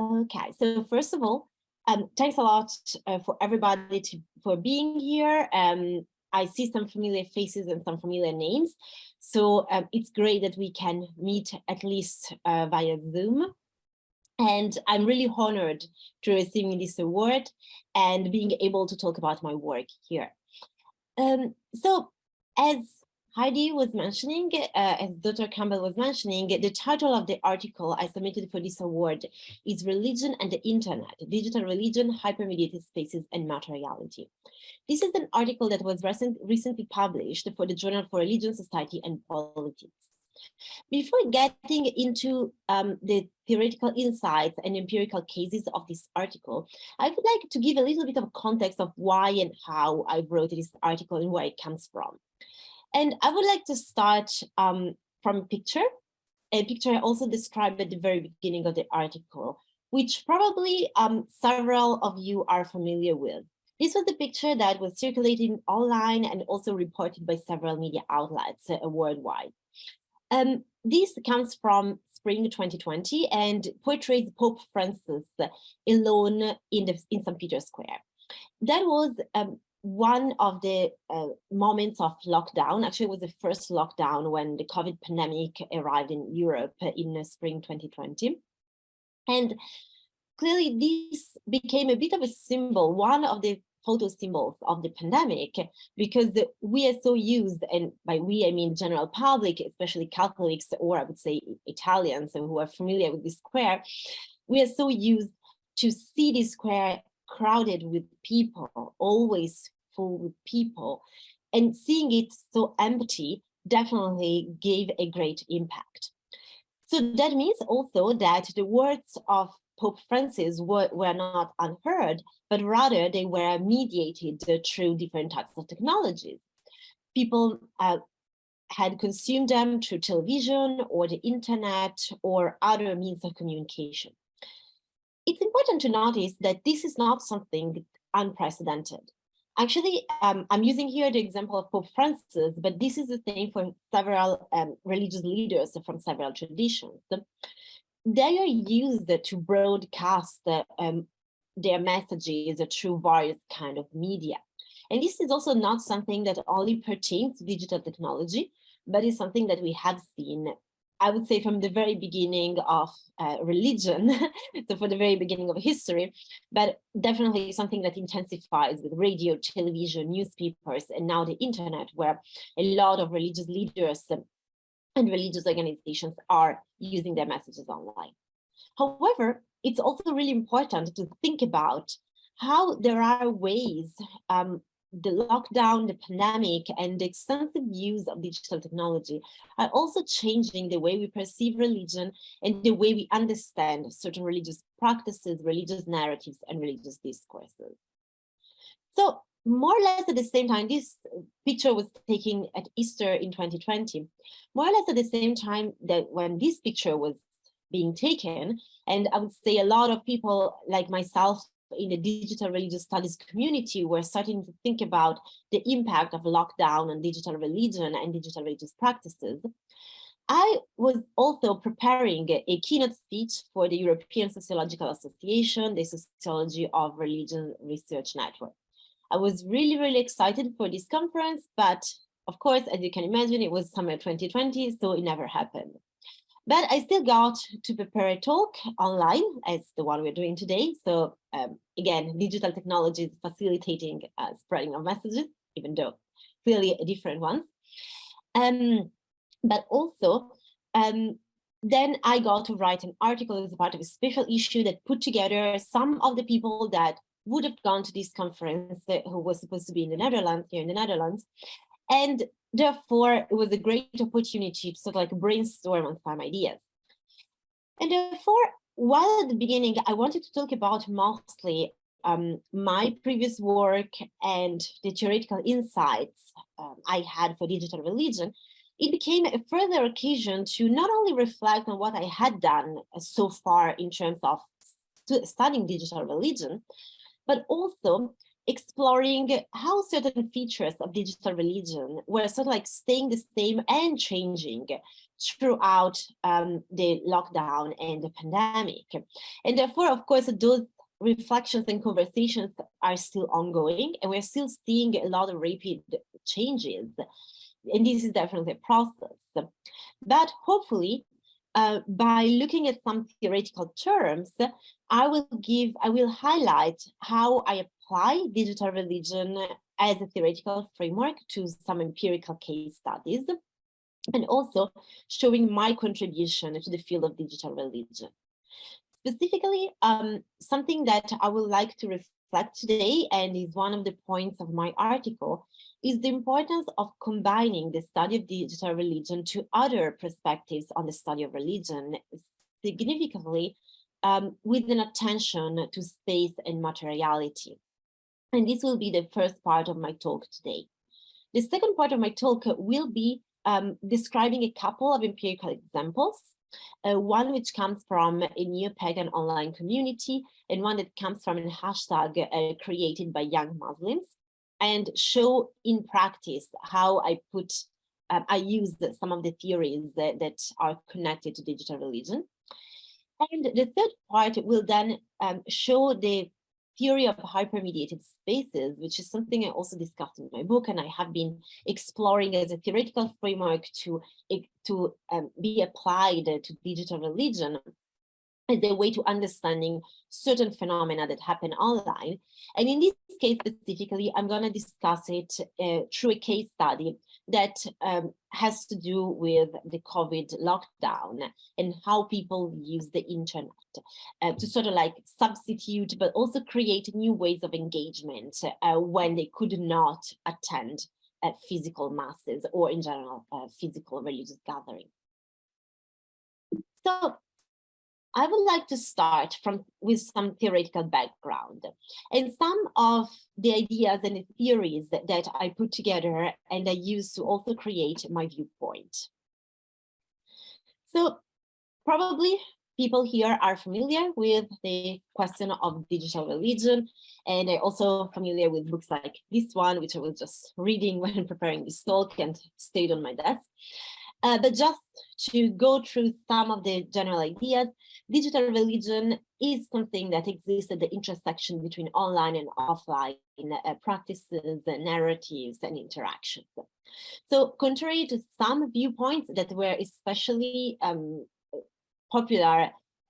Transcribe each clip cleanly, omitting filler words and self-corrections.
Okay, so first of all, thanks a lot for everybody for being here. I see some familiar faces and some familiar names. So it's great that we can meet at least via Zoom. And I'm really honored to receiving this award and being able to talk about my work here. So as Heidi was mentioning, as Dr. Campbell was mentioning, the title of the article I submitted for this award is Religion and the Internet, Digital Religion, Hyper-Mediated Spaces and Materiality. This is an article that was recently published for the Journal for Religion, Society and Politics. Before getting into the theoretical insights and empirical cases of this article, I would like to give a little bit of context of why and how I wrote this article and where it comes from. And I would like to start from a picture I also described at the very beginning of the article, which probably several of you are familiar with. This was the picture that was circulating online and also reported by several media outlets worldwide. This comes from spring 2020 and portrays Pope Francis alone in St. Peter's Square. That was one of the moments of lockdown. Actually, it was the first lockdown when the COVID pandemic arrived in Europe in spring 2020. And clearly this became a bit of a symbol, one of the photo symbols of the pandemic, because we are so used, and by we I mean general public, especially Catholics, or I would say Italians who are familiar with the square, we are so used to see the square crowded with people, always full with people, and seeing it so empty definitely gave a great impact. So that means also that the words of Pope Francis were not unheard, but rather they were mediated through different types of technologies. People had consumed them through television or the internet or other means of communication. It's important to notice that this is not something unprecedented. Actually, I'm using here the example of Pope Francis, but this is the same for several religious leaders from several traditions. They are used to broadcast their messages through various kind of media. And this is also not something that only pertains to digital technology, but is something that we have seen, I would say, from the very beginning of religion, so for the very beginning of history, but definitely something that intensifies with radio, television, newspapers, and now the internet, where a lot of religious leaders and religious organizations are using their messages online. However, it's also really important to think about how there are ways the lockdown, the pandemic, and the extensive use of digital technology are also changing the way we perceive religion and the way we understand certain religious practices, religious narratives, and religious discourses. So more or less at the same time, this picture was taken at Easter in 2020, more or less at the same time that when this picture was being taken, and I would say a lot of people like myself in the digital religious studies community were starting to think about the impact of lockdown on digital religion and digital religious practices. I was also preparing a keynote speech for the European Sociological Association, the Sociology of Religion Research Network. I was really, really excited for this conference, but of course, as you can imagine, it was summer 2020, so it never happened. But I still got to prepare a talk online as the one we're doing today. So again, digital technology is facilitating spreading of messages, even though clearly different ones. But also, then I got to write an article as a part of a special issue that put together some of the people that would have gone to this conference who was supposed to be in the Netherlands, here in the Netherlands. And therefore, it was a great opportunity to sort of like brainstorm on some ideas. And therefore, while at the beginning, I wanted to talk about mostly my previous work and the theoretical insights I had for digital religion, it became a further occasion to not only reflect on what I had done so far in terms of studying digital religion, but also exploring how certain features of digital religion were sort of like staying the same and changing throughout the lockdown and the pandemic. And therefore, of course, those reflections and conversations are still ongoing, and we're still seeing a lot of rapid changes. And this is definitely a process. But hopefully, by looking at some theoretical terms, I will highlight how I apply digital religion as a theoretical framework to some empirical case studies, and also showing my contribution to the field of digital religion. Specifically, something that I would like to reflect today, and is one of the points of my article, is the importance of combining the study of digital religion to other perspectives on the study of religion, significantly with an attention to space and materiality. And this will be the first part of my talk today. The second part of my talk will be describing a couple of empirical examples, one which comes from a neo-pagan online community, and one that comes from a hashtag created by young Muslims, and show in practice how I use some of the theories that are connected to digital religion. And the third part will then show the theory of hyper-mediated spaces, which is something I also discussed in my book, and I have been exploring as a theoretical framework to be applied to digital religion as a way to understanding certain phenomena that happen online. And in this case specifically, I'm going to discuss it through a case study that has to do with the COVID lockdown and how people use the internet to sort of like substitute, but also create new ways of engagement when they could not attend physical masses or in general physical religious gatherings. So I would like to start with some theoretical background and some of the ideas and the theories that I put together and I use to also create my viewpoint. So probably people here are familiar with the question of digital religion, and are also familiar with books like this one, which I was just reading when preparing this talk and stayed on my desk. But just to go through some of the general ideas, digital religion is something that exists at the intersection between online and offline practices, narratives, and interactions. So contrary to some viewpoints that were especially popular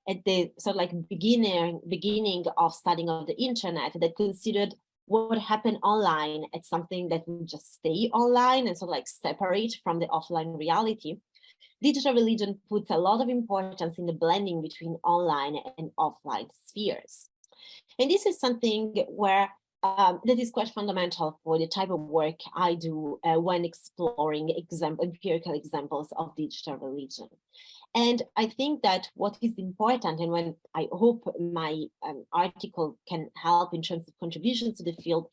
at the sort of like beginning of studying of the internet, that considered what happened online as something that would just stay online and sort of like separate from the offline reality, digital religion puts a lot of importance in the blending between online and offline spheres. And this is something where that is quite fundamental for the type of work I do when exploring empirical examples of digital religion. And I think that what is important, and when I hope my article can help in terms of contributions to the field,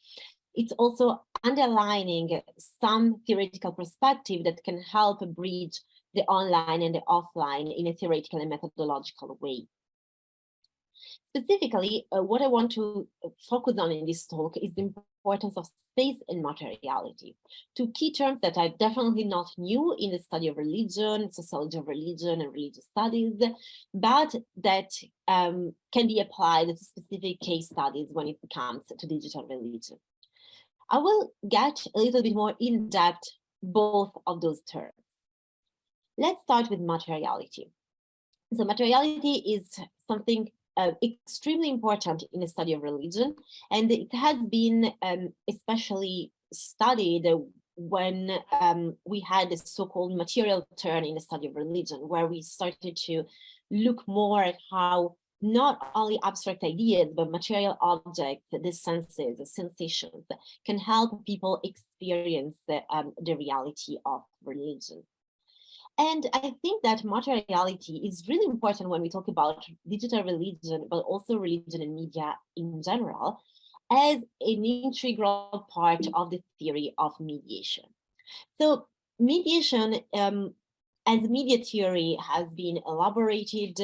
it's also underlining some theoretical perspective that can help bridge the online and the offline in a theoretical and methodological way. Specifically, what I want to focus on in this talk is the importance of space and materiality, two key terms that are definitely not new in the study of religion, sociology of religion, and religious studies, but that can be applied to specific case studies when it comes to digital religion. I will get a little bit more in depth both of those terms. Let's start with materiality. So materiality is something extremely important in the study of religion, and it has been especially studied when we had this so-called material turn in the study of religion, where we started to look more at how not only abstract ideas, but material objects, the senses, the sensations, can help people experience the reality of religion. And I think that materiality is really important when we talk about digital religion, but also religion and media in general, as an integral part of the theory of mediation. So mediation as media theory has been elaborated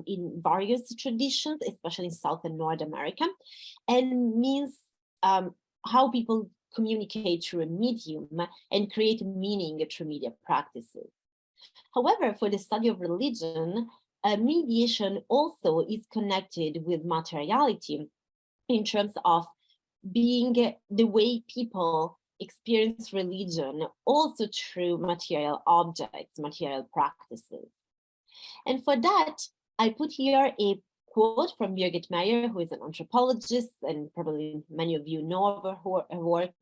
in various traditions, especially in South and North America, and means how people communicate through a medium and create meaning through media practices. However, for the study of religion, mediation also is connected with materiality in terms of being the way people experience religion also through material objects, material practices. And for that, I put here a quote from Birgit Meyer, who is an anthropologist, and probably many of you know of her work.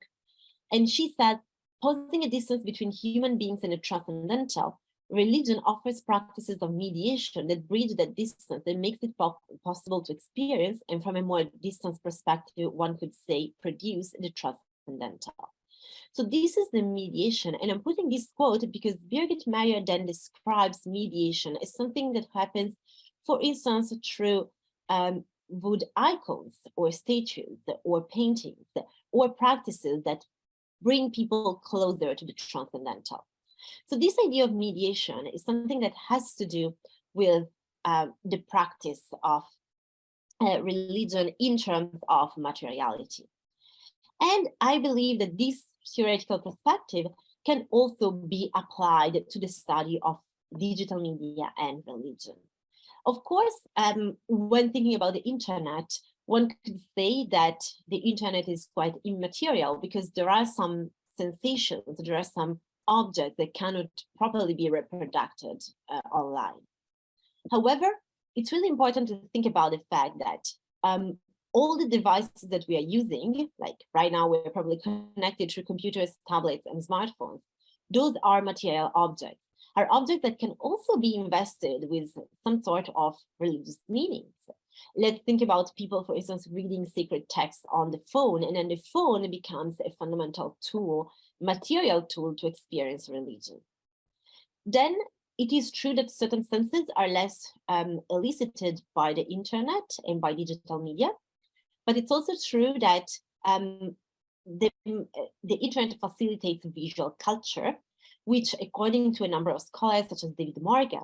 And she said, posing a distance between human beings and the transcendental, religion offers practices of mediation that bridge that distance, that makes it possible to experience, and from a more distant perspective, one could say, produce the transcendental. So this is the mediation, and I'm putting this quote because Birgit Meyer then describes mediation as something that happens, for instance, through wood icons or statues or paintings or practices that bring people closer to the transcendental. So this idea of mediation is something that has to do with the practice of religion in terms of materiality. And I believe that this theoretical perspective can also be applied to the study of digital media and religion. Of course, when thinking about the internet, one could say that the internet is quite immaterial because there are some sensations, there are some objects that cannot properly be reproduced online. However, it's really important to think about the fact that all the devices that we are using, like right now we're probably connected through computers, tablets, and smartphones, those are material objects, are objects that can also be invested with some sort of religious meanings. Let's think about people, for instance, reading sacred texts on the phone, and then the phone becomes a fundamental tool, material tool to experience religion. Then it is true that certain senses are less elicited by the internet and by digital media, but it's also true that the internet facilitates visual culture, which, according to a number of scholars, such as David Morgan,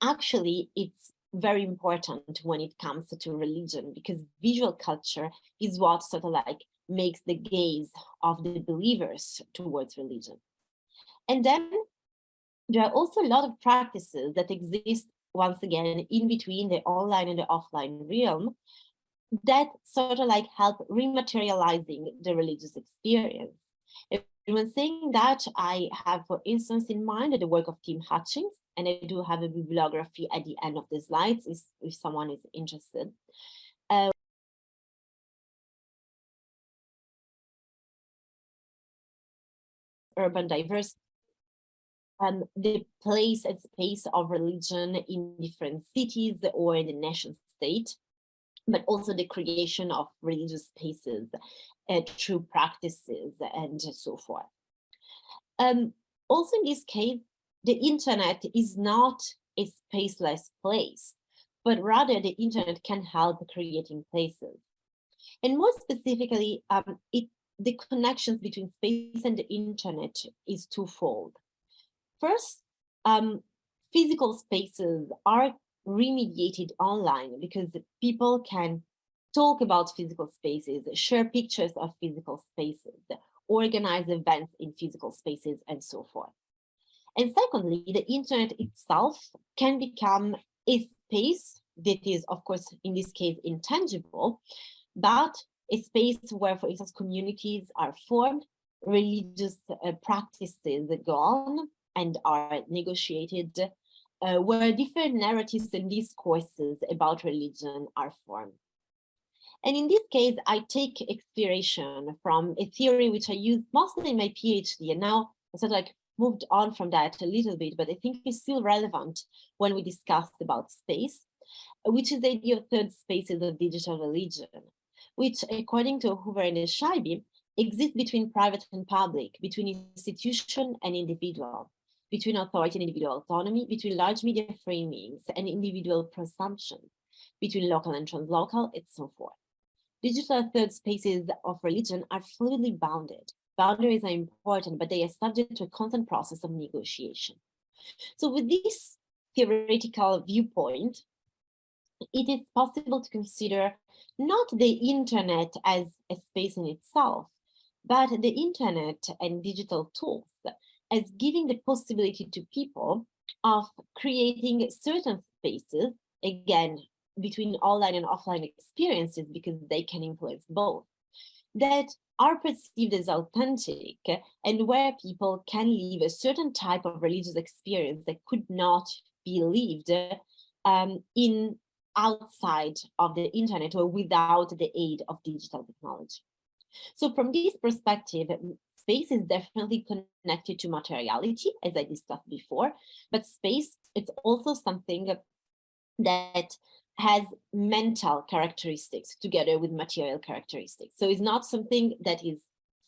actually it's very important when it comes to religion, because visual culture is what sort of like makes the gaze of the believers towards religion. And then there are also a lot of practices that exist, once again, in between the online and the offline realm, that sort of like help rematerializing the religious experience. And when saying that, I have, for instance, in mind the work of Tim Hutchings, and I do have a bibliography at the end of the slides if someone is interested. Urban diversity, the place and space of religion in different cities or in the nation state, but also the creation of religious spaces through practices and so forth. Also in this case, the internet is not a spaceless place, but rather the internet can help creating places. And more specifically, the connections between space and the internet is twofold. First, physical spaces are remediated online because people can talk about physical spaces, share pictures of physical spaces, organize events in physical spaces, and so forth. And secondly, the internet itself can become a space that is, of course, in this case, intangible, but a space where, for instance, communities are formed, religious practices that go on and are negotiated, where different narratives and discourses about religion are formed. And in this case, I take inspiration from a theory which I used mostly in my PhD, and now I sort of like moved on from that a little bit, but I think it's still relevant when we discussed about space, which is the idea of third spaces of digital religion, which, according to Hoover and Scheibe, exists between private and public, between institution and individual, between authority and individual autonomy, between large media framings and individual presumption, between local and translocal, and so forth. Digital third spaces of religion are fluidly bounded. Boundaries are important, but they are subject to a constant process of negotiation. So with this theoretical viewpoint, it is possible to consider not the internet as a space in itself, but the internet and digital tools as giving the possibility to people of creating certain spaces, again, between online and offline experiences, because they can influence both, that are perceived as authentic and where people can live a certain type of religious experience that could not be lived in outside of the internet or without the aid of digital technology. So from this perspective, space is definitely connected to materiality, as I discussed before, but space, it's also something that has mental characteristics together with material characteristics. So it's not something that is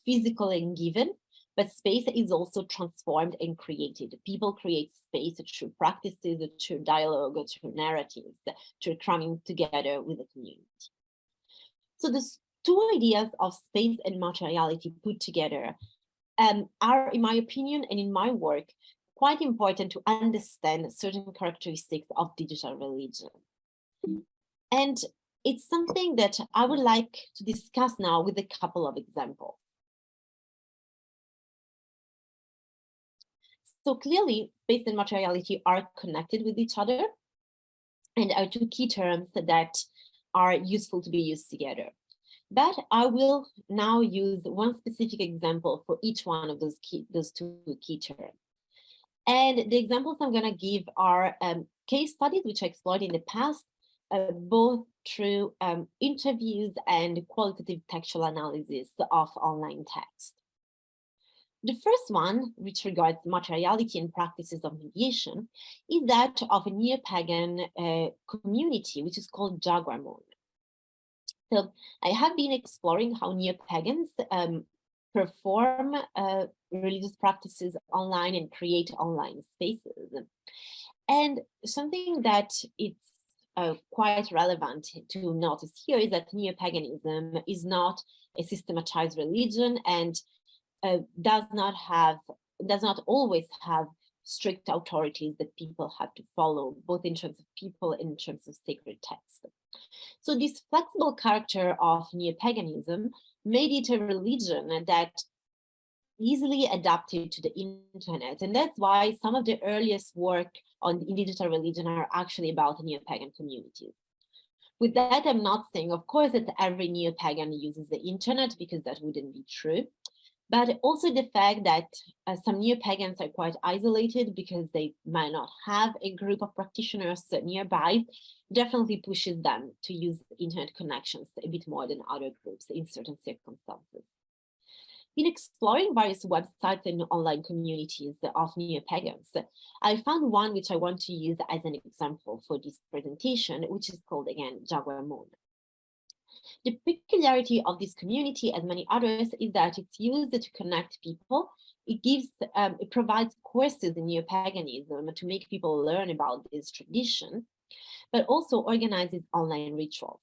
physical and given, but space is also transformed and created. People create space through practices, through dialogue, through narratives, through coming together with the community. So these two ideas of space and materiality put together are, in my opinion and in my work, quite important to understand certain characteristics of digital religion. And it's something that I would like to discuss now with a couple of examples. So clearly, space and materiality are connected with each other and are two key terms that are useful to be used together. But I will now use one specific example for each one of those two key terms. And the examples I'm going to give are case studies which I explored in the past, both through interviews and qualitative textual analysis of online text. The first one, which regards materiality and practices of mediation, is that of a neo-pagan community, which is called Jaguar Moon. So I have been exploring how neo-pagans perform religious practices online and create online spaces. And something that it's quite relevant to notice here is that neo-paganism is not a systematized religion and does not always have strict authorities that people have to follow, both in terms of people and in terms of sacred text. So this flexible character of neo-paganism made it a religion that easily adapted to the internet. And that's why some of the earliest work on digital religion are actually about neo-pagan communities. With that, I'm not saying, of course, that every neo-pagan uses the internet, because that wouldn't be true. But also the fact that some neo-pagans are quite isolated because they might not have a group of practitioners nearby, definitely pushes them to use internet connections a bit more than other groups in certain circumstances. In exploring various websites and online communities of neo-pagans, I found one which I want to use as an example for this presentation, which is called, again, Jaguar Moon. The peculiarity of this community, as many others, is that it's used to connect people. It provides courses in neo-paganism to make people learn about this tradition, but also organizes online rituals.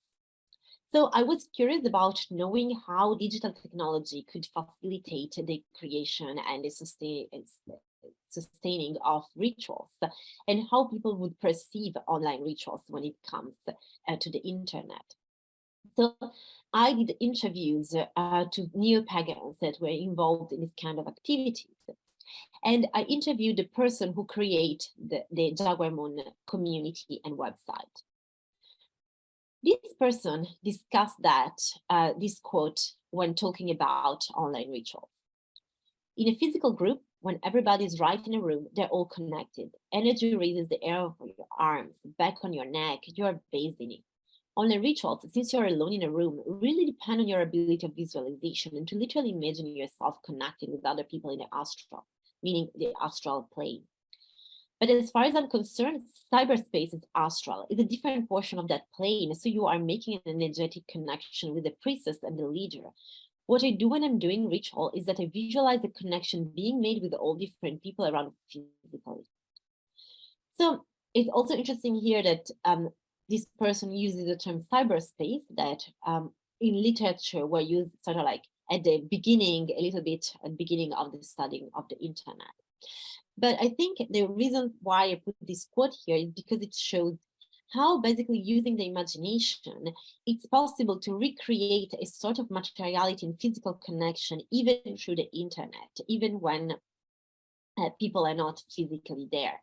So I was curious about knowing how digital technology could facilitate the creation and the sustaining of rituals, and how people would perceive online rituals when it comes to the internet. So I did interviews to neo-pagans that were involved in this kind of activities. And I interviewed the person who created the Jaguar Moon community and website. This person discussed this quote when talking about online rituals. In a physical group, when everybody is right in a room, they're all connected. Energy raises the air over your arms, back on your neck, you're bathed in it. Online rituals, since you're alone in a room, really depend on your ability of visualization and to literally imagine yourself connected with other people in the astral, meaning the astral plane. But as far as I'm concerned, cyberspace is astral. It's a different portion of that plane. So you are making an energetic connection with the priestess and the leader. What I do when I'm doing ritual is that I visualize the connection being made with all different people around physically. So it's also interesting here that this person uses the term cyberspace that in literature were used sort of like at the beginning, a little bit at the beginning of the studying of the internet. But I think the reason why I put this quote here is because it shows how basically using the imagination, it's possible to recreate a sort of materiality and physical connection, even through the internet, even when people are not physically there.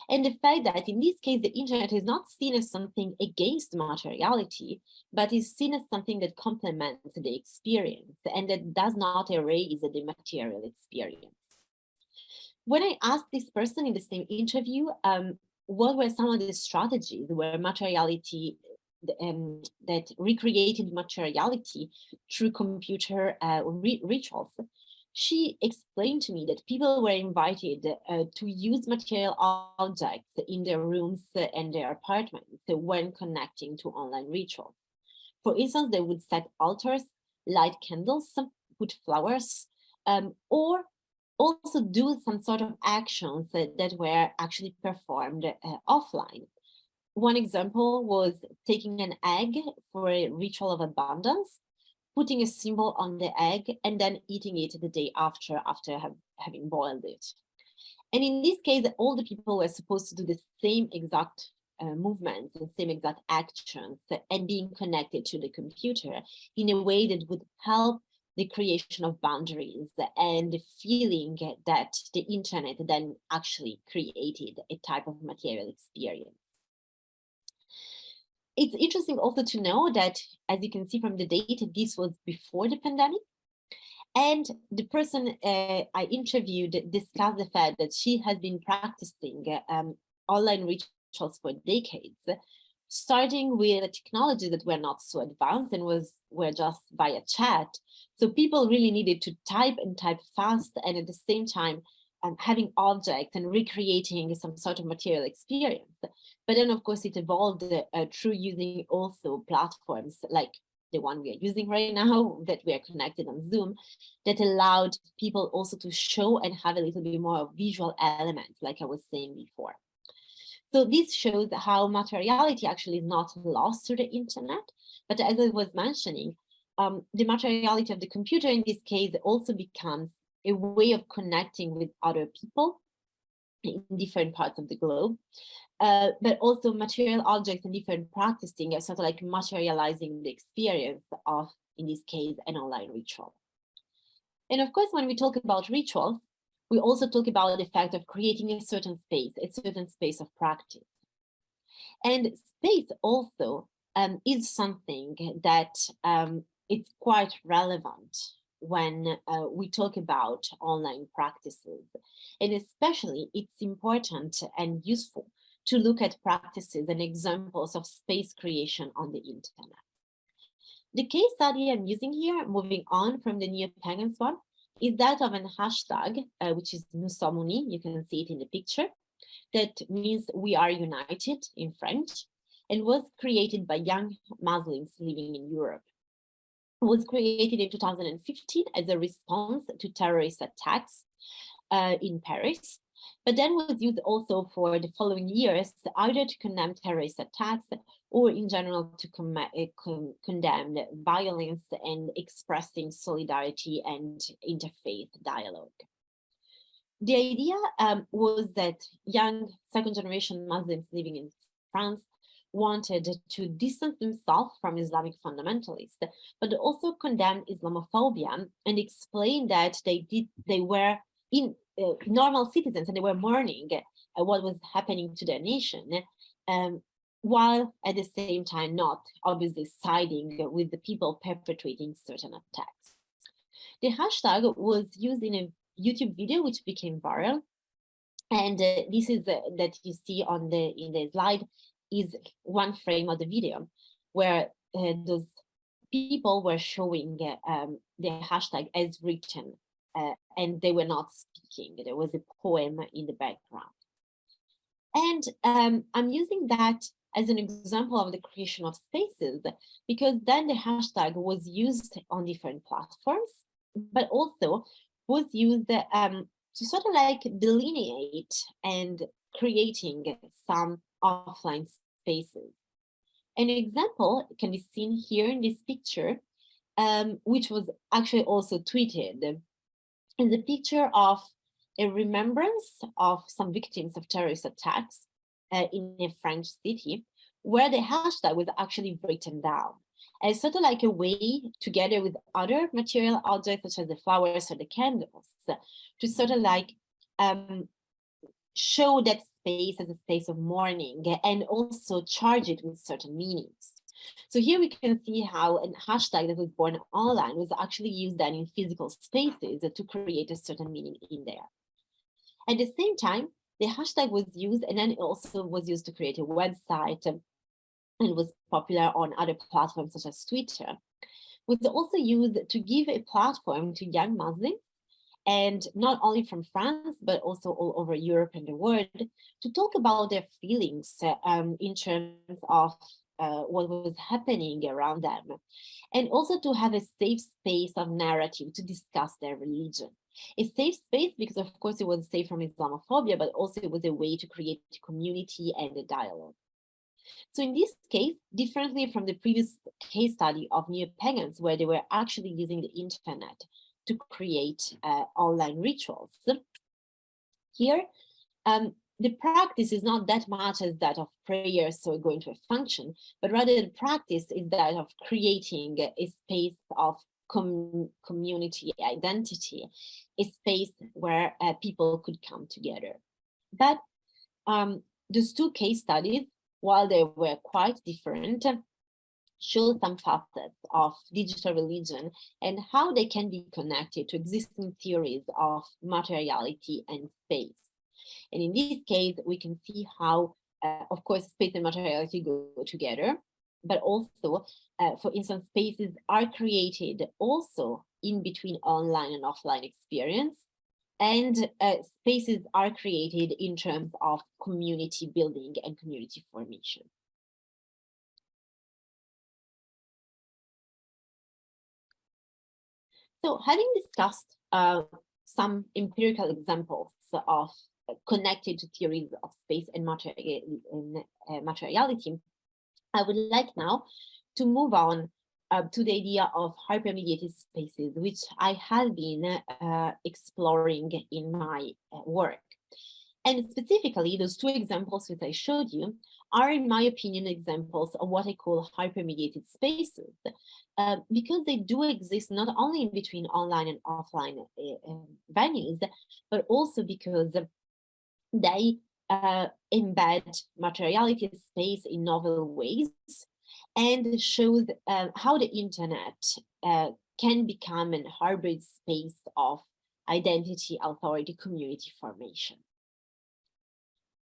And the fact that in this case, the internet is not seen as something against materiality, but is seen as something that complements the experience and that does not erase the material experience. When I asked this person in the same interview, what were some of the strategies where materiality that recreated materiality through computer rituals, she explained to me that people were invited to use material objects in their rooms and their apartments when connecting to online rituals. For instance, they would set altars, light candles, put flowers, or also do some sort of actions that were actually performed offline. One example was taking an egg for a ritual of abundance, putting a symbol on the egg, and then eating it the day after having boiled it. And in this case, all the people were supposed to do the same exact movements, the same exact actions, and being connected to the computer in a way that would help the creation of boundaries and the feeling that the internet then actually created a type of material experience. It's interesting also to know that, as you can see from the data, this was before the pandemic. And the person I interviewed discussed the fact that she has been practicing online rituals for decades, starting with technology that were not so advanced and were just via chat. So people really needed to type and type fast, and at the same time having objects and recreating some sort of material experience. But then, of course, it evolved through using also platforms like the one we are using right now, that we are connected on Zoom, that allowed people also to show and have a little bit more of visual elements, like I was saying before. So this shows how materiality actually is not lost to the internet, but as I was mentioning, the materiality of the computer in this case also becomes a way of connecting with other people in different parts of the globe. But also material objects and different practicing are sort of like materializing the experience of, in this case, an online ritual. And of course, when we talk about rituals, we also talk about the fact of creating a certain space of practice. And space also is something that it's quite relevant when we talk about online practices. And especially it's important and useful to look at practices and examples of space creation on the internet. The case study I'm using here, moving on from the neo-pagans one, is that of an hashtag, which is Nous sommes unis. You can see it in the picture. That means we are united in French, and was created by young Muslims living in Europe. It was created in 2015 as a response to terrorist attacks in Paris, but then was used also for the following years, either to condemn terrorist attacks or in general to condemn violence and expressing solidarity and interfaith dialogue. The idea was that young second-generation Muslims living in France wanted to distance themselves from Islamic fundamentalists, but also condemn Islamophobia and explain that they were in normal citizens and they were mourning what was happening to their nation, while at the same time not obviously siding with the people perpetrating certain attacks. The hashtag was used in a YouTube video which became viral, and this is that you see on in the slide is one frame of the video where those people were showing the hashtag as written, and they were not speaking. There was a poem in the background. And I'm using that as an example of the creation of spaces, because then the hashtag was used on different platforms, but also was used to sort of like delineate and creating some offline spaces. An example can be seen here in this picture, which was actually also tweeted. In the picture of a remembrance of some victims of terrorist attacks in a French city, where the hashtag was actually written down. And it's sort of like a way, together with other material objects, such as the flowers or the candles, to sort of like show that space as a space of mourning and also charge it with certain meanings. So here we can see how a hashtag that was born online was actually used then in physical spaces to create a certain meaning in there. At the same time, the hashtag was used, and then it also was used to create a website, and was popular on other platforms such as Twitter. Was also used to give a platform to young Muslims, and not only from France, but also all over Europe and the world, to talk about their feelings in terms of what was happening around them, and also to have a safe space of narrative to discuss their religion. A safe space because, of course, it was safe from Islamophobia, but also it was a way to create community and a dialogue. So in this case, differently from the previous case study of neo-pagans, where they were actually using the internet to create online rituals, here the practice is not that much as that of prayers, so going to a function, but rather the practice is that of creating a space of community identity, a space where people could come together. But those two case studies, while they were quite different, show some facets of digital religion and how they can be connected to existing theories of materiality and space. And in this case, we can see how, of course, space and materiality go together, but also, for instance, spaces are created also in between online and offline experience, and spaces are created in terms of community building and community formation. So having discussed some empirical examples of connected to theories of space and materiality, I would like now to move on to the idea of hyper-mediated spaces, which I have been exploring in my work. And specifically, those two examples that I showed you are, in my opinion, examples of what I call hyper-mediated spaces, because they do exist not only in between online and offline venues, but also because they embed materiality space in novel ways and shows how the internet can become a hybrid space of identity, authority, community formation.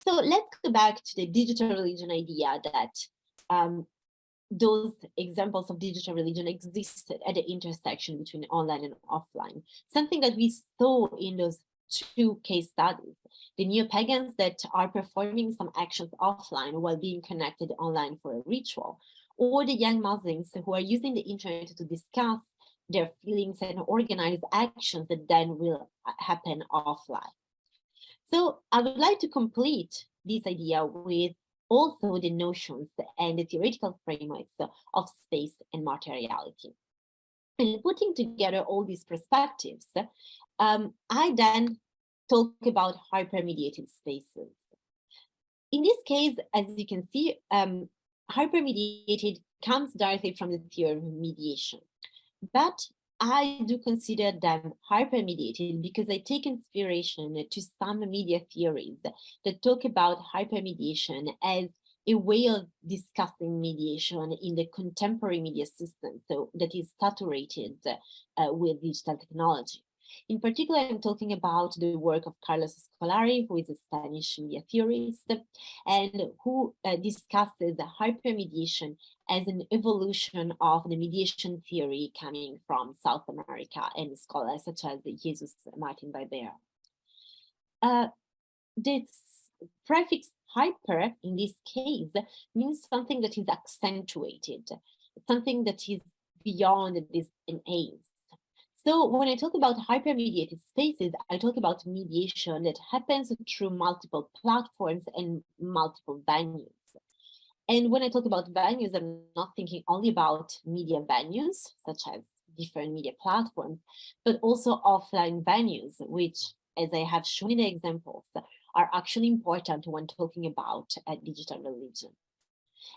So let's go back to the digital religion idea that those examples of digital religion existed at the intersection between online and offline, something that we saw in those two case studies. The neo-pagans that are performing some actions offline while being connected online for a ritual, or the young Muslims who are using the internet to discuss their feelings and organize actions that then will happen offline. So I would like to complete this idea with also the notions and the theoretical frameworks of space and materiality. And putting together all these perspectives, I then talk about hyper-mediated spaces. In this case, as you can see, hyper-mediated comes directly from the theory of mediation. But I do consider them hyper-mediated because I take inspiration to some media theories that talk about hyper-mediation as a way of discussing mediation in the contemporary media system, so that is saturated with digital technology. In particular, I'm talking about the work of Carlos Scolari, who is a Spanish media theorist, and who discusses the hypermediation as an evolution of the mediation theory coming from South America and scholars such as Jesus Martin Barbera. This prefix hyper in this case means something that is accentuated, something that is beyond this enhanced. So when I talk about hypermediated spaces, I talk about mediation that happens through multiple platforms and multiple venues. And when I talk about venues, I'm not thinking only about media venues, such as different media platforms, but also offline venues, which, as I have shown in the examples, are actually important when talking about digital religion.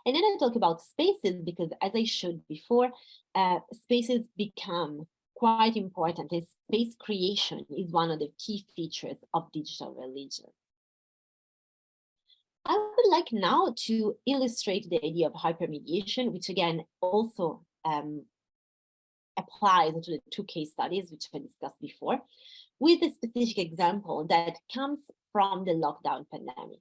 And then I talk about spaces because, as I showed before, spaces become quite important. And space creation is one of the key features of digital religion. I would like now to illustrate the idea of hypermediation, which again also applies to the two case studies which I discussed before, with a specific example that comes from the lockdown pandemic.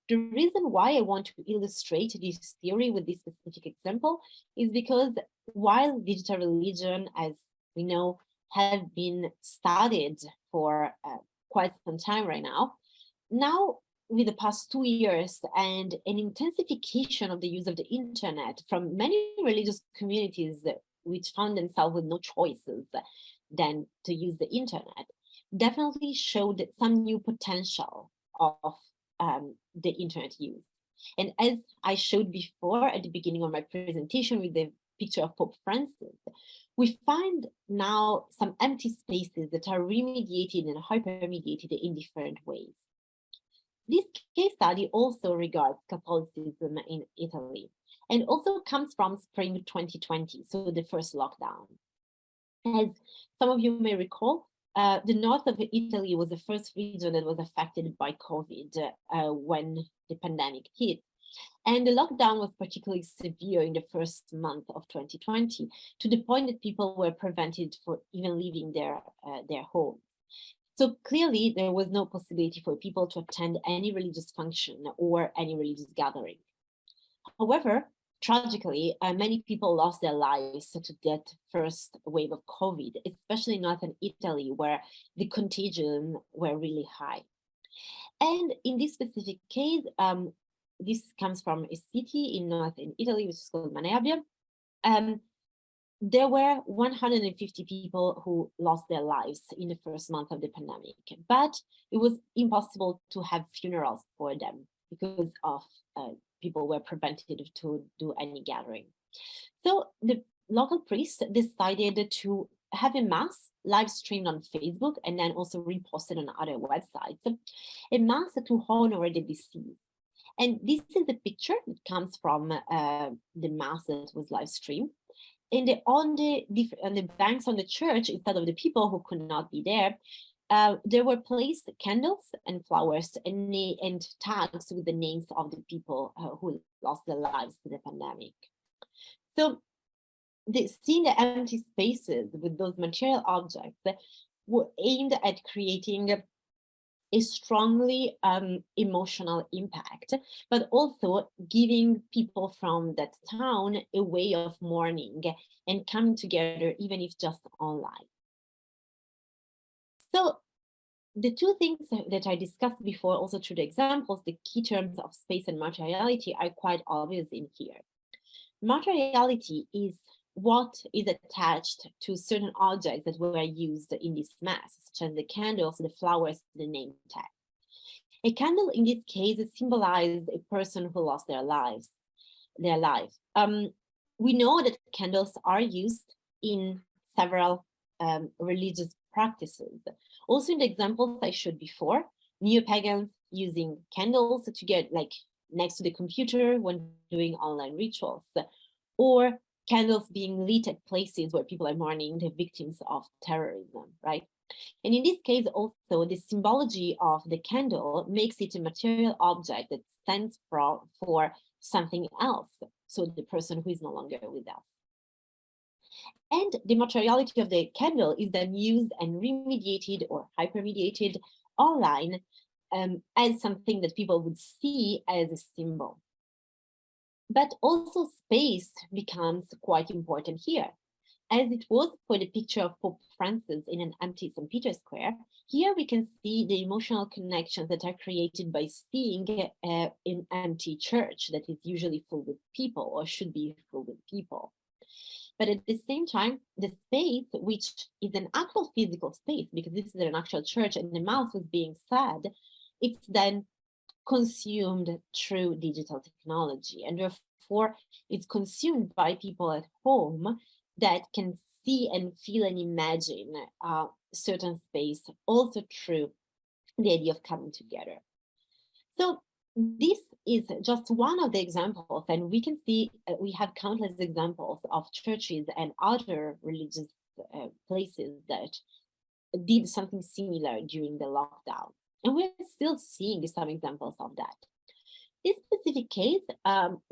The reason why I want to illustrate this theory with this specific example is because while digital religion, as we know, have been studied for quite some time right now with the past 2 years and an intensification of the use of the internet from many religious communities which found themselves with no choices than to use the internet, definitely showed some new potential of the internet use. And as I showed before at the beginning of my presentation with the picture of Pope Francis, we find now some empty spaces that are remediated and hypermediated in different ways. This case study also regards Catholicism in Italy and also comes from spring 2020, so the first lockdown. As some of you may recall, the north of Italy was the first region that was affected by COVID when the pandemic hit. And the lockdown was particularly severe in the first month of 2020, to the point that people were prevented from even leaving their homes. So clearly, there was no possibility for people to attend any religious function or any religious gathering. However, tragically, many people lost their lives to that first wave of COVID, especially in northern Italy, where the contagion were really high. And in this specific case, this comes from a city in northern Italy, which is called Manerbia. There were 150 people who lost their lives in the first month of the pandemic, but it was impossible to have funerals for them because of people were prevented to do any gathering. So the local priest decided to have a mass live streamed on Facebook and then also reposted on other websites, a mass to honor the deceased. And this is the picture that comes from the mass that was live streamed. And on the banks on the church, instead of the people who could not be there were placed candles and flowers and tags with the names of the people who lost their lives to the pandemic. So seeing the empty spaces with those material objects were aimed at creating a strongly emotional impact, but also giving people from that town a way of mourning and coming together, even if just online. So the two things that I discussed before, also through the examples, the key terms of space and materiality are quite obvious in here. Materiality is what is attached to certain objects that were used in this mass, such as the candles, the flowers, the name tag. A candle in this case symbolized a person who lost their life. We know that candles are used in several religious practices. Also in the examples I showed before, neo-pagans using candles to get like next to the computer when doing online rituals, or candles being lit at places where people are mourning the victims of terrorism, right? And in this case, also, the symbology of the candle makes it a material object that stands for something else, so the person who is no longer with us. And the materiality of the candle is then used and remediated or hypermediated online as something that people would see as a symbol. But also space becomes quite important here. As it was for the picture of Pope Francis in an empty St. Peter's Square, here we can see the emotional connections that are created by seeing an empty church that is usually full with people or should be full with people. But at the same time, the space, which is an actual physical space, because this is an actual church and the mass was being said, it's then consumed through digital technology, and therefore it's consumed by people at home that can see and feel and imagine certain space also through the idea of coming together. So this is just one of the examples, and we can see we have countless examples of churches and other religious places that did something similar during the lockdown. And we're still seeing some examples of that. This specific case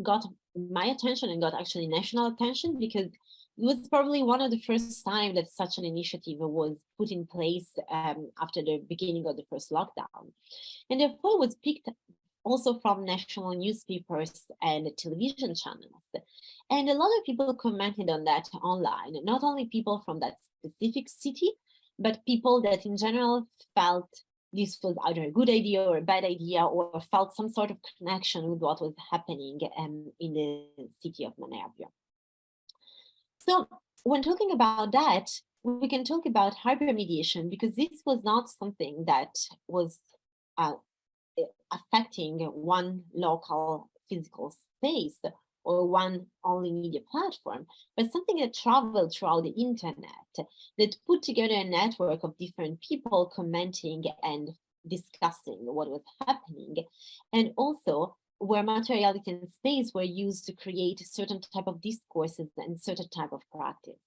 got my attention and got actually national attention because it was probably one of the first time that such an initiative was put in place after the beginning of the first lockdown. And therefore was picked also from national newspapers and television channels. And a lot of people commented on that online, not only people from that specific city, but people that in general felt this was either a good idea or a bad idea, or felt some sort of connection with what was happening in the city of Manabia. So when talking about that, we can talk about hypermediation, because this was not something that was affecting one local physical space or one only media platform, but something that traveled throughout the internet, that put together a network of different people commenting and discussing what was happening, and also where materiality and space were used to create a certain type of discourses and certain type of practice.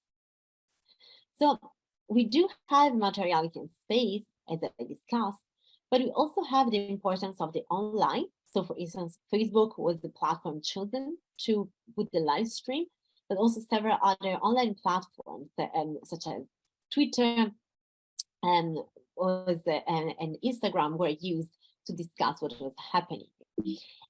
So we do have materiality and space, as I discussed, but we also have the importance of the online. So for instance, Facebook was the platform chosen to put the live stream, but also several other online platforms such as Twitter and Instagram were used to discuss what was happening.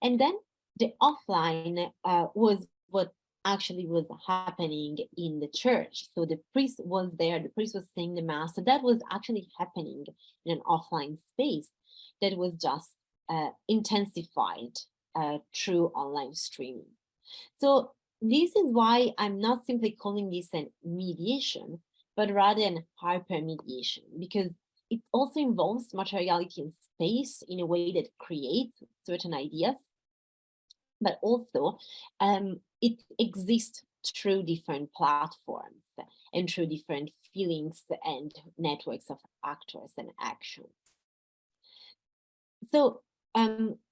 And then the offline was what actually was happening in the church. So the priest was there, the priest was saying the mass. So that was actually happening in an offline space that was just intensified through online streaming. So this is why I'm not simply calling this a mediation, but rather an hyper-mediation, because it also involves materiality and space in a way that creates certain ideas, but also it exists through different platforms and through different feelings and networks of actors and actions. So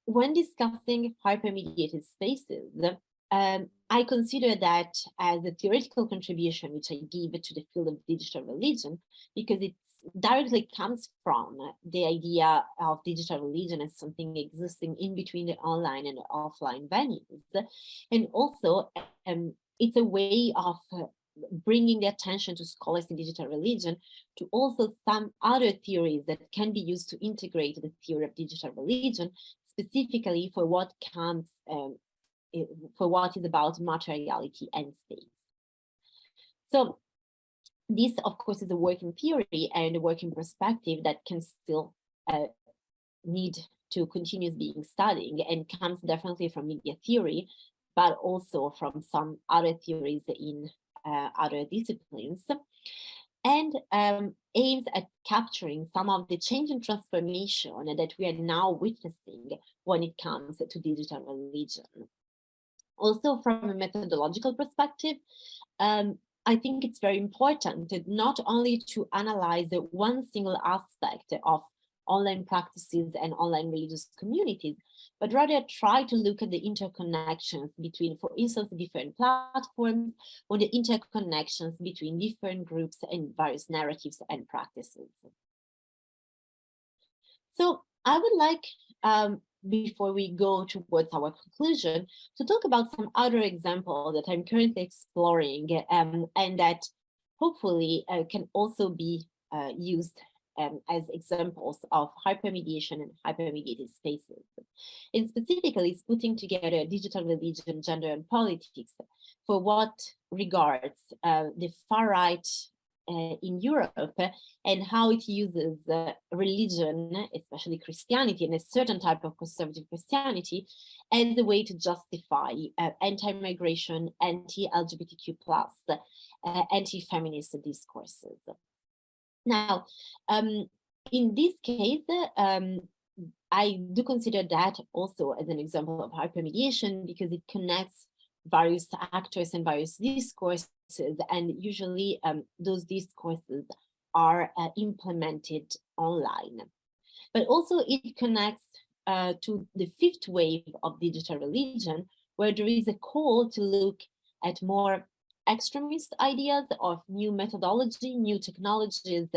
when discussing hypermediated spaces, I consider that as a theoretical contribution which I give to the field of digital religion, because it directly comes from the idea of digital religion as something existing in between the online and the offline venues. And also it's a way of bringing the attention to scholars in digital religion to also some other theories that can be used to integrate the theory of digital religion, specifically for what comes for what is about materiality and space. So this, of course, is a working theory and a working perspective that can still need to continue being studied, and comes definitely from media theory, but also from some other theories in other disciplines, and aims at capturing some of the change and transformation that we are now witnessing when it comes to digital religion. Also, from a methodological perspective, I think it's very important not only to analyze one single aspect of online practices and online religious communities, but rather try to look at the interconnections between, for instance, different platforms, or the interconnections between different groups and various narratives and practices. So I would like, before we go towards our conclusion, to talk about some other examples that I'm currently exploring and that hopefully can also be used as examples of hypermediation and hypermediated spaces. And specifically, it's putting together digital religion, gender, and politics for what regards the far right in Europe, and how it uses religion, especially Christianity and a certain type of conservative Christianity, as a way to justify anti-migration, anti-LGBTQ+, anti-feminist discourses. Now, in this case, I do consider that also as an example of hypermediation, because it connects various actors and various discourses, and usually those discourses are implemented online. But also it connects to the fifth wave of digital religion, where there is a call to look at more extremist ideas of new methodology, new technologies,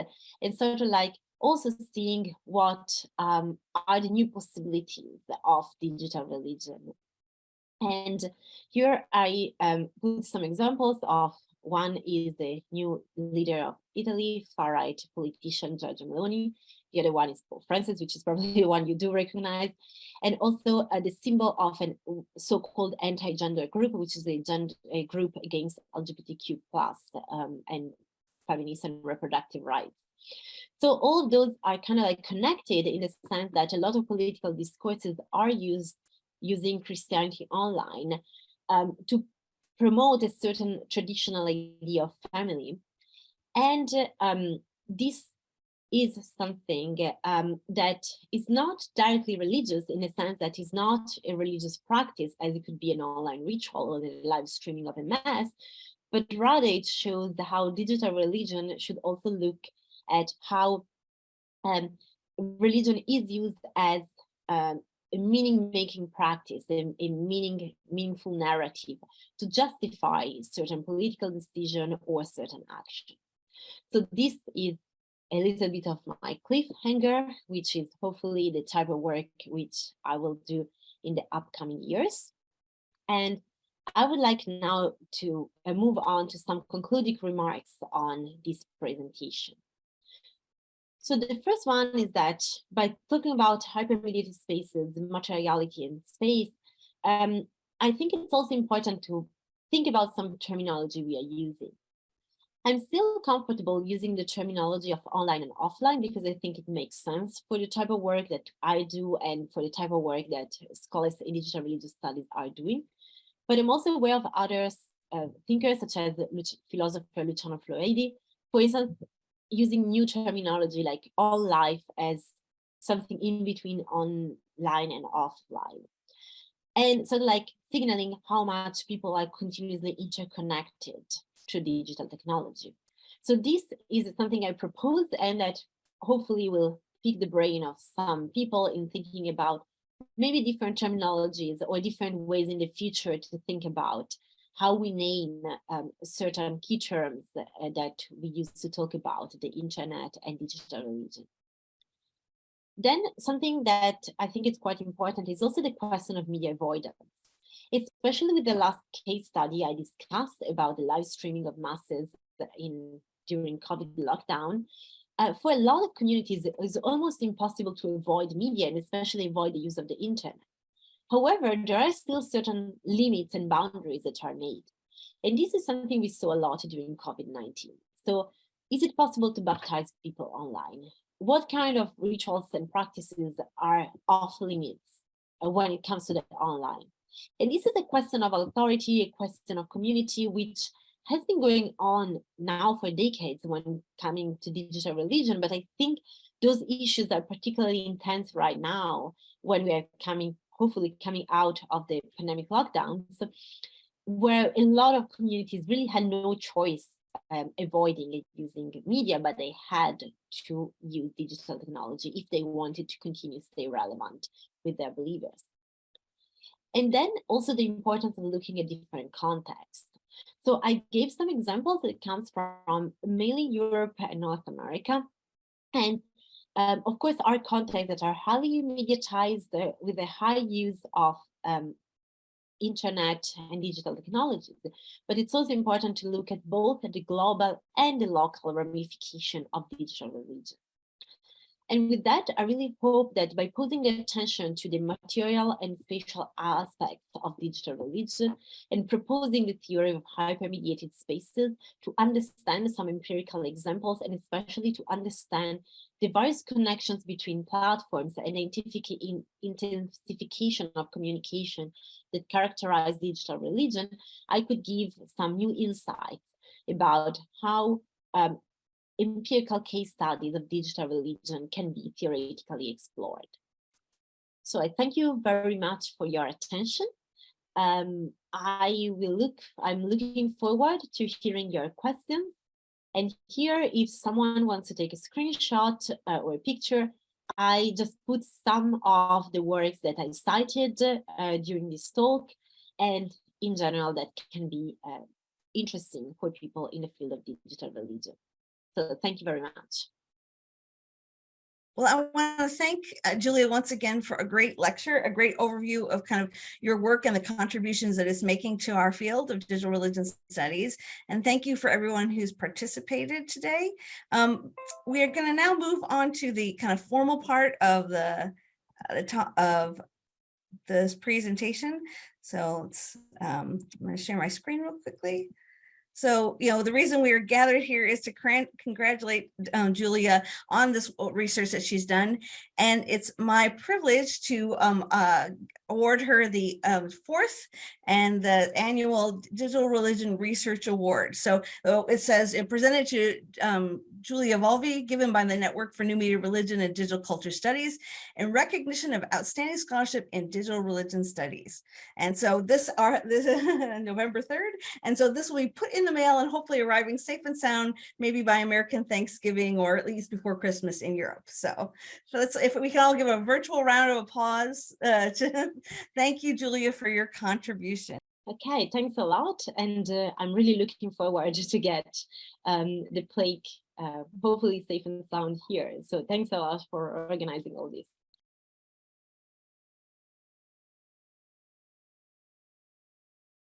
and sort of like also seeing what are the new possibilities of digital religion. And here I put some examples of. One is the new leader of Italy, far-right politician Giorgia Meloni. The other one is Pope Francis, which is probably the one you do recognize. And also the symbol of a so-called anti-gender group, which is a group against LGBTQ+ and feminist and reproductive rights. So all of those are kind of like connected in the sense that a lot of political discourses are using Christianity online to promote a certain traditional idea of family. And this is something that is not directly religious in the sense that it's not a religious practice, as it could be an online ritual or the live streaming of a mass, but rather it shows how digital religion should also look at how religion is used as a meaning-making practice, a meaningful narrative to justify certain political decision or certain action. So this is a little bit of my cliffhanger, which is hopefully the type of work which I will do in the upcoming years. And I would like now to move on to some concluding remarks on this presentation. So the first one is that by talking about hyper-mediated spaces, materiality and space, I think it's also important to think about some terminology we are using. I'm still comfortable using the terminology of online and offline because I think it makes sense for the type of work that I do and for the type of work that scholars in digital religious studies are doing. But I'm also aware of other thinkers such as philosopher Luciano Floridi, for instance, using new terminology like all life as something in between online and offline. And sort of like signaling how much people are continuously interconnected through digital technology. So this is something I propose and that hopefully will pique the brain of some people in thinking about maybe different terminologies or different ways in the future to think about how we name certain key terms that we use to talk about the internet and digital religion. Then something that I think is quite important is also the question of media avoidance, especially with the last case study I discussed about the live streaming of masses during COVID lockdown. For a lot of communities, it is almost impossible to avoid media and especially avoid the use of the internet. However, there are still certain limits and boundaries that are made. And this is something we saw a lot during COVID-19. So is it possible to baptize people online? What kind of rituals and practices are off limits when it comes to the online? And this is a question of authority, a question of community, which has been going on now for decades when coming to digital religion. But I think those issues are particularly intense right now when we are hopefully coming out of the pandemic lockdowns, where a lot of communities really had no choice avoiding using media, but they had to use digital technology if they wanted to continue to stay relevant with their believers. And then also the importance of looking at different contexts. So I gave some examples that comes from mainly Europe and North America. And of course, our contexts that are highly mediatized with a high use of internet and digital technologies. But it's also important to look at both the global and the local ramification of digital religion. And with that, I really hope that by putting attention to the material and spatial aspects of digital religion and proposing the theory of hyper-mediated spaces to understand some empirical examples and especially to understand the various connections between platforms and intensification of communication that characterize digital religion, I could give some new insights about how empirical case studies of digital religion can be theoretically explored. So I thank you very much for your attention. I'm looking forward to hearing your questions. And here, if someone wants to take a screenshot or a picture, I just put some of the works that I cited during this talk, and in general that can be interesting for people in the field of digital religion. So thank you very much. Well, I want to thank Giulia once again for a great lecture, a great overview of kind of your work and the contributions that it's making to our field of digital religion studies. And thank you for everyone who's participated today. We are going to now move on to the kind of formal part of of this presentation. So let's, I'm going to share my screen real quickly. So, the reason we are gathered here is to congratulate Giulia on this research that she's done. And it's my privilege to award her the fourth and the annual Digital Religion Research Award. So it says it presented to Giulia Evolvi, given by the Network for New Media Religion and Digital Culture Studies, in recognition of outstanding scholarship in digital religion studies. And so this November 3rd. And so this will be put in the mail and hopefully arriving safe and sound, maybe by American Thanksgiving or at least before Christmas in Europe. So let's, if we can all give a virtual round of applause to thank you, Giulia, for your contribution. Okay, thanks a lot. And I'm really looking forward to get the plague hopefully safe and sound here. So thanks a lot for organizing all this.